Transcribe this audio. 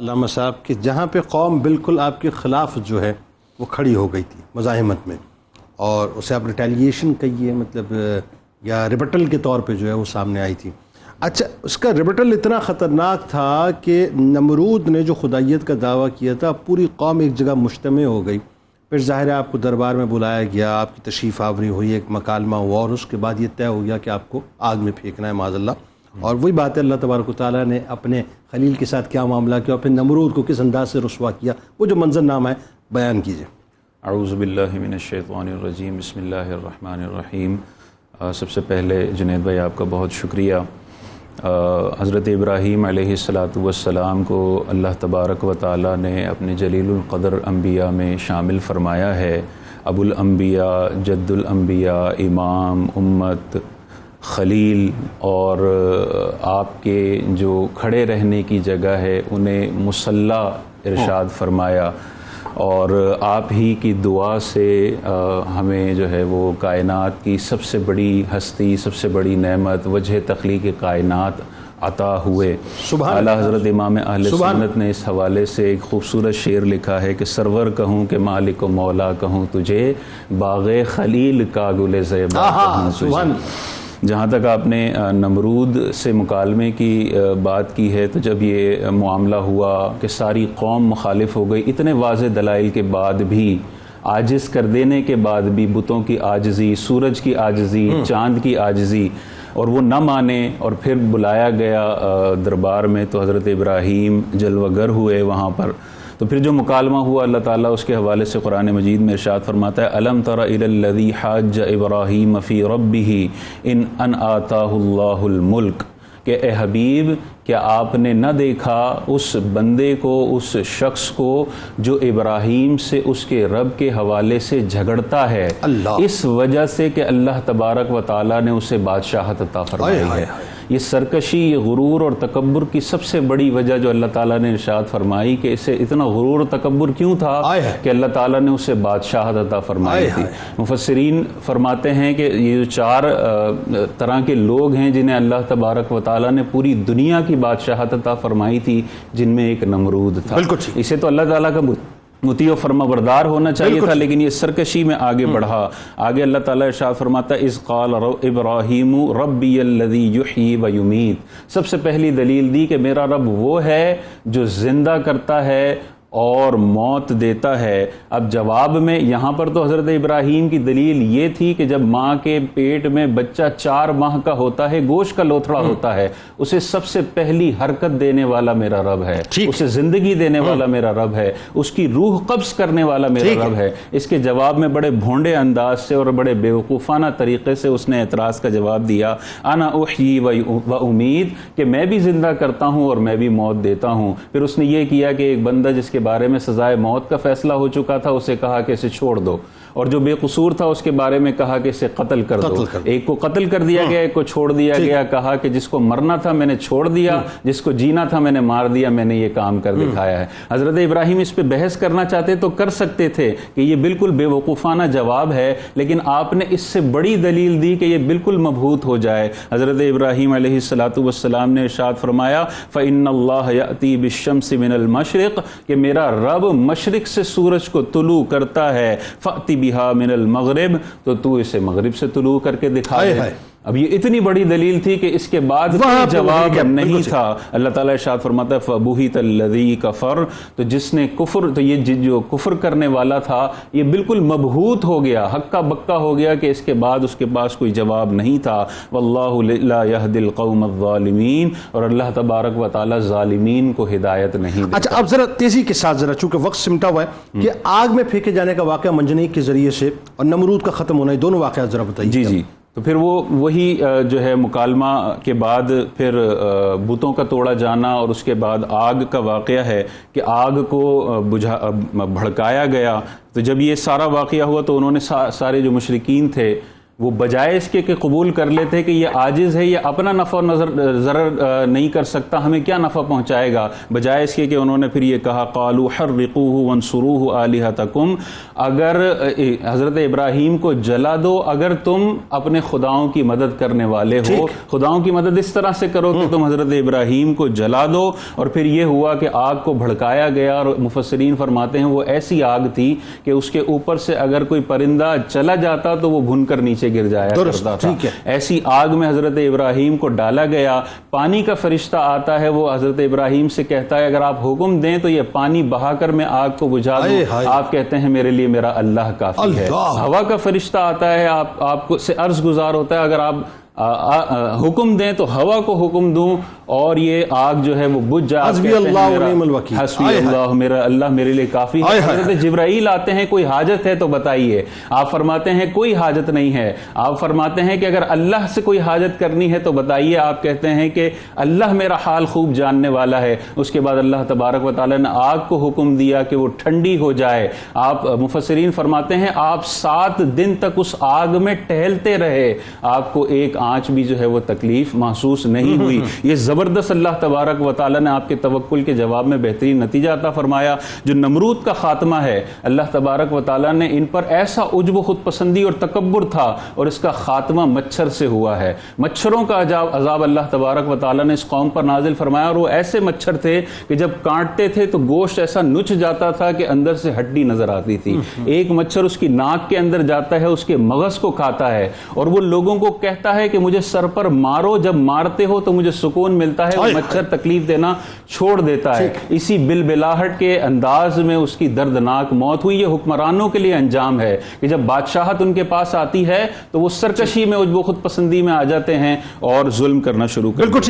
علامہ صاحب کہ جہاں پہ قوم بالکل آپ کے خلاف جو ہے وہ کھڑی ہو گئی تھی مزاحمت میں، اور اسے آپ ریٹیلیشن کہیے مطلب یا ریبٹل کے طور پہ جو ہے وہ سامنے آئی تھی. اچھا، اس کا ریبٹل اتنا خطرناک تھا کہ نمرود نے جو خدائیت کا دعویٰ کیا تھا پوری قوم ایک جگہ مجتمع ہو گئی. پھر ظاہر ہے آپ کو دربار میں بلایا گیا، آپ کی تشریف آوری ہوئی، ایک مکالمہ ہوا، اور اس کے بعد یہ طے ہو گیا کہ آپ کو آگ میں پھینکنا ہے معاذ اللہ. اور وہی بات ہے اللہ تبارک و تعالیٰ نے اپنے خلیل کے ساتھ کیا معاملہ کیا اور پھر نمرود کو کس انداز سے رسوا کیا، وہ جو منظر نامہ ہے بیان کیجیے. اعوذ باللہ من الشیطان الرجیم، بسم اللہ الرحمن الرحیم. سب سے پہلے جنید بھائی آپ کا بہت شکریہ. حضرت ابراہیم علیہ السلام کو اللہ تبارک و تعالیٰ نے اپنے جلیل القدر انبیاء میں شامل فرمایا ہے. ابو الانبیاء، جد الانبیاء، امام امت، خلیل، اور آپ کے جو کھڑے رہنے کی جگہ ہے انہیں مصلی ارشاد فرمایا. اور آپ ہی کی دعا سے ہمیں جو ہے وہ کائنات کی سب سے بڑی ہستی، سب سے بڑی نعمت، وجہ تخلیق کائنات عطا ہوئے. اعلیٰ حضرت امام اہل سنت نے اس حوالے سے ایک خوبصورت شعر لکھا ہے کہ سرور کہوں کہ مالک و مولا کہوں تجھے، باغ خلیل کا گل زیبا کہوں تجھے. جہاں تک آپ نے نمرود سے مکالمے کی بات کی ہے، تو جب یہ معاملہ ہوا کہ ساری قوم مخالف ہو گئی، اتنے واضح دلائل کے بعد بھی، عاجز کر دینے کے بعد بھی، بتوں کی عاجزی، سورج کی عاجزی، چاند کی عاجزی، اور وہ نہ مانے، اور پھر بلایا گیا دربار میں تو حضرت ابراہیم جلوہ گر ہوئے وہاں پر. تو پھر جو مکالمہ ہوا اللہ تعالیٰ اس کے حوالے سے قرآن مجید میں ارشاد فرماتا ہے الم تر الی الذی حاج ابراہیم فی ربہ ان آتاہ اللہ الملک، کہ اے حبیب کیا آپ نے نہ دیکھا اس بندے کو، اس شخص کو جو ابراہیم سے اس کے رب کے حوالے سے جھگڑتا ہے، اس وجہ سے کہ اللہ تبارک و تعالیٰ نے اسے بادشاہت عطا فرمائی ہے. یہ سرکشی، یہ غرور اور تکبر کی سب سے بڑی وجہ جو اللہ تعالیٰ نے ارشاد فرمائی کہ اسے اتنا غرور اور تکبر کیوں تھا کہ اللہ تعالیٰ نے اسے بادشاہت عطا فرمائی تھی. مفسرین فرماتے ہیں کہ یہ جو 4 طرح کے لوگ ہیں جنہیں اللہ تبارک و تعالیٰ نے پوری دنیا کی بادشاہت عطا فرمائی تھی، جن میں ایک نمرود تھا. اسے تو اللہ تعالیٰ کا مطیع و فرما بردار ہونا چاہیے تھا، لیکن یہ سرکشی میں آگے بڑھا. آگے اللہ تعالیٰ ارشاد فرماتا ہے اذ قال ابراہیم ربی الذی یحیی و یمیت. سب سے پہلی دلیل دی کہ میرا رب وہ ہے جو زندہ کرتا ہے اور موت دیتا ہے. اب جواب میں یہاں پر تو حضرت ابراہیم کی دلیل یہ تھی کہ جب ماں کے پیٹ میں بچہ 4 ماہ کا ہوتا ہے، گوشت کا لوتھڑا ہوتا ہے، اسے سب سے پہلی حرکت دینے والا میرا رب ہے، اسے زندگی دینے والا میرا رب ہے، اس کی روح قبض کرنے والا میرا رب ہے. اس کے جواب میں بڑے بھونڈے انداز سے اور بڑے بیوقوفانہ طریقے سے اس نے اعتراض کا جواب دیا انا احیی و امید، کہ میں بھی زندہ کرتا ہوں اور میں بھی موت دیتا ہوں. پھر اس نے یہ کیا کہ ایک بندہ جس کے بارے میں سزائے موت کا فیصلہ ہو چکا تھا اسے کہا کہ اسے چھوڑ دو، اور جو بے قصور تھا اس کے بارے میں کہا کہ اسے قتل کر دو. ایک کو قتل کر دیا گیا، ایک کو چھوڑ دیا گیا. کہا کہ جس کو مرنا تھا میں نے چھوڑ دیا، جس کو جینا تھا میں نے مار دیا، میں نے یہ کام کر دکھایا ہے. حضرت ابراہیم اس پہ بحث کرنا چاہتے تو کر سکتے تھے کہ یہ بالکل بے وقوفانہ جواب ہے، لیکن آپ نے اس سے بڑی دلیل دی کہ یہ بالکل مبہوت ہو جائے. حضرت ابراہیم علیہ السلام نے ارشاد فرمایا فإن اللہ یأتی بالشمس من المشرق، کہ میرا رب مشرق سے سورج کو طلوع کرتا ہے، فأتی بہا من المغرب، تو تو اسے مغرب سے طلوع کر کے دکھا دے. اب یہ اتنی بڑی دلیل تھی کہ اس کے بعد جواب نہیں تھا. اللہ تعالیٰ ارشاد فرماتا ہے فَبُہِتَ الَّذِي كَفَرَ، تو جس نے کفر، تو یہ جو کفر کرنے والا تھا یہ بالکل مبہوت ہو گیا، ہکا بکا ہو گیا کہ اس کے بعد اس کے پاس کوئی جواب نہیں تھا. وَاللَّهُ لَا يَهْدِي الْقَوْمَ الظَّالِمِينَ، اور اللہ تبارک و تعالیٰ ظالمین کو ہدایت نہیں دیتا. اچھا اب ذرا تیزی کے ساتھ، ذرا چونکہ وقت سمٹا ہوا ہے، کہ آگ میں پھینکے جانے کا واقعہ منجنیق کے ذریعے سے اور نمرود کا ختم ہونا، یہ دونوں واقعات ذرا بتائیے. جی تو پھر وہی جو ہے مکالمہ کے بعد پھر بتوں کا توڑا جانا اور اس کے بعد آگ کا واقعہ ہے کہ آگ کو بھڑکایا گیا. تو جب یہ سارا واقعہ ہوا تو انہوں نے سارے جو مشرکین تھے وہ بجائے اس کے کہ قبول کر لیتے کہ یہ عاجز ہے، یہ اپنا نفع ضرر نہیں کر سکتا، ہمیں کیا نفع پہنچائے گا، بجائے اس کے کہ انہوں نے پھر یہ کہا قالوا حرقوه وانصروه آلہتکم، اگر حضرت ابراہیم کو جلا دو اگر تم اپنے خداؤں کی مدد کرنے والے ہو، خداؤں کی مدد اس طرح سے کرو کہ تم حضرت ابراہیم کو جلا دو۔ اور پھر یہ ہوا کہ آگ کو بھڑکایا گیا، اور مفسرین فرماتے ہیں وہ ایسی آگ تھی کہ اس کے اوپر سے اگر کوئی پرندہ چلا جاتا تو وہ بھن کر نیچے گر جایا کرتا تھا۔ ایسی آگ میں حضرت ابراہیم کو ڈالا گیا۔ پانی کا فرشتہ آتا ہے، وہ حضرت ابراہیم سے کہتا ہے اگر آپ حکم دیں تو یہ پانی بہا کر میں آگ کو بجھا دوں، آپ کہتے ہیں میرے لیے میرا اللہ کافی ہے۔ ہوا کا فرشتہ آتا ہے، آپ کو سے عرض گزار ہوتا ہے اگر آپ حکم دیں تو ہوا کو حکم دوں اور یہ آگ جو ہے وہ بجھ جائے، حسبی اللہ و نعم الوکیل، حسبی اللہ میرا اللہ میرے لیے کافی ہے۔ حضرت جبرائیل آتے ہیں کوئی حاجت ہے تو بتائیے، آپ فرماتے ہیں کوئی حاجت نہیں ہے، آپ فرماتے ہیں کہ اگر اللہ سے کوئی حاجت کرنی ہے تو بتائیے، آپ کہتے ہیں کہ اللہ میرا حال خوب جاننے والا ہے۔ اس کے بعد اللہ تبارک و تعالیٰ نے آگ کو حکم دیا کہ وہ ٹھنڈی ہو جائے۔ آپ مفسرین فرماتے ہیں آپ 7 دن تک اس آگ میں ٹہلتے رہے، آپ کو ایک آنچ بھی جو ہے وہ تکلیف محسوس نہیں ہوئی۔ یہ زبردست اللہ تبارک و تعالیٰ نے آپ کے توکل کے جواب میں بہترین نتیجہ عطا فرمایا۔ جو نمرود کا خاتمہ ہے، اللہ تبارک و تعالیٰ نے ان پر ایسا عجب و خود پسندی اور تکبر تھا، اور اس کا خاتمہ مچھر سے ہوا ہے۔ مچھروں کا عذاب اللہ تبارک و تعالیٰ نے اس قوم پر نازل فرمایا، اور وہ ایسے مچھر تھے کہ جب کاٹتے تھے تو گوشت ایسا نچ جاتا تھا کہ اندر سے ہڈی نظر آتی تھی۔ ایک مچھر اس کی ناک کے اندر جاتا ہے، اس کے مغز کو کھاتا ہے، اور وہ لوگوں کو کہتا ہے کہ مجھے سر پر مارو، جب مارتے ہو تو مجھے سکون ملتا ہے۔ وہ مچھر تکلیف دینا چھوڑ دیتا ہے۔ اسی بلبلاہٹ کے انداز میں اس کی دردناک موت ہوئی۔ یہ حکمرانوں کے لیے انجام ہے کہ جب بادشاہت ان کے پاس آتی ہے تو وہ سرکشی میں عجب و خود پسندی میں آ جاتے ہیں اور ظلم کرنا شروع کر دیتے ہیں۔